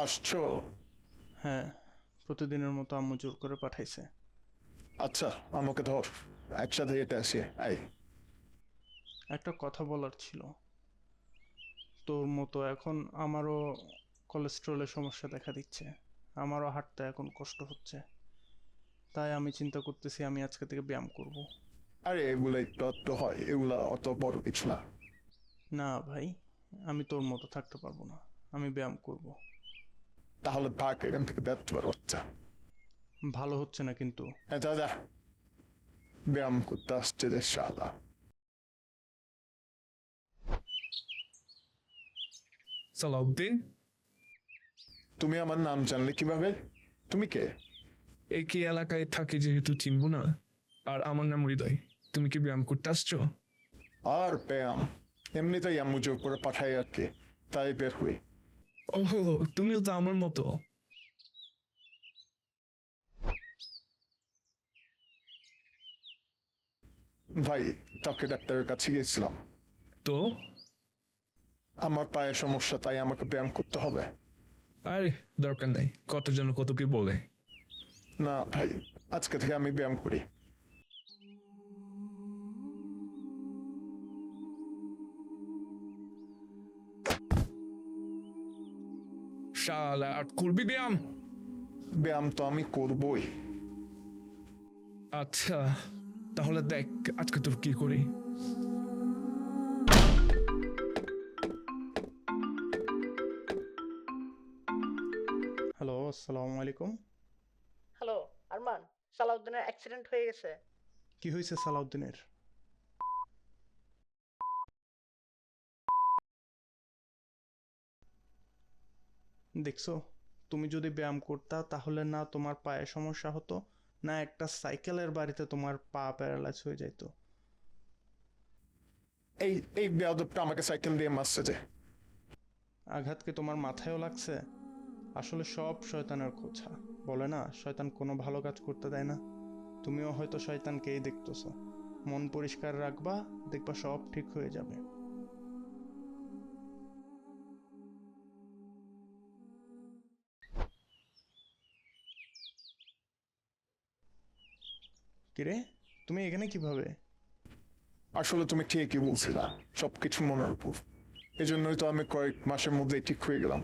আসছো? হ্যাঁ, প্রতিদিনের মতো আম্মু জোর করে পাঠাইছে। আচ্ছা, আমাকে ধর, একসাথে এটা আসি। এই, একটা কথা বলার ছিল। তোর মতো এখন আমারও কোলেস্ট্রলের সমস্যা দেখা দিচ্ছে। আমারও হাঁটতে এখন কষ্ট হচ্ছে। তাই আমি চিন্তা করতেছি আমি আজকে থেকে ব্যায়াম করব। আরে এগুলো একটু একটু হয়, এগুলা অত বড় কিছু না। না ভাই, আমি তোর মতো থাকতে পারবো না। আমি ব্যায়াম করব। তাহলে ভাগ এখান থেকে, ব্যর্থ বাচ্চা। ভালো হচ্ছে না কিন্তু। হ্যাঁ দাদা, ব্যায়াম করতে আসছে রে শালা। সালাউদ্দিন, তুমি আমার নাম জানলে কিভাবে? তুমি কে? একই এলাকায় থাকি যেহেতু চিনবো না। আর আমার নাম হৃদয়। তুমি কি ব্যায়াম করতে আসছো? আর ব্যায়াম, এমনিতেই আম্মু জোর করে পাঠাই আর কি, তাই বের হই। ওহো, তুমিও তো আমার মতো। ভাই, ত্বকের ডাক্তারের কাছে গিয়েছিলাম। তো আমার পায়ে সমস্যা, তাই আমাকে ব্যায়াম করতে হবে। আরে, দরকার নাই, কত জন কত কি বলে। না ভাই, আজকে থেকে আমি ব্যায়াম করি। শালা, আর করবি ব্যায়াম? ব্যায়াম তো আমি করবই। আচ্ছা, তাহলে দেখ আজকে তোর কি করি। হ্যালো, আসসালামু আলাইকুম। হ্যালো, আরমান। সালাউদ্দিনের অ্যাক্সিডেন্ট হয়ে গেছে। কি হয়েছে সালাউদ্দিনের? দেখছো, তুমি যদি ব্যায়াম করতা তাহলে না তোমার পায়ে সমস্যা হতো, না একটা সাইকেলের বাড়িতে তোমার পা প্যারালাইজ হয়ে যেত। এই এই বেয়াদবটা আমাকে সাইকেল দিয়ে মারছে যে। আঘাত কি তোমার মাথায়ও লাগছে? আসলে সব শয়তানের খোঁচা। বলে না, শয়তান কোনো ভালো কাজ করতে দেয় না। তুমিও হয়তো শয়তানকেই দেখতেছো। মন পরিষ্কার রাখবা, দেখবা সব ঠিক হয়ে যাবে। কিরে, তুমি এখানে কিভাবে? আসলে তুমি ঠিকই বলছিলা, সবকিছু মনের উপর। এই জন্যই তো আমি কয়েক মাসের মধ্যে ঠিক হয়ে গেলাম।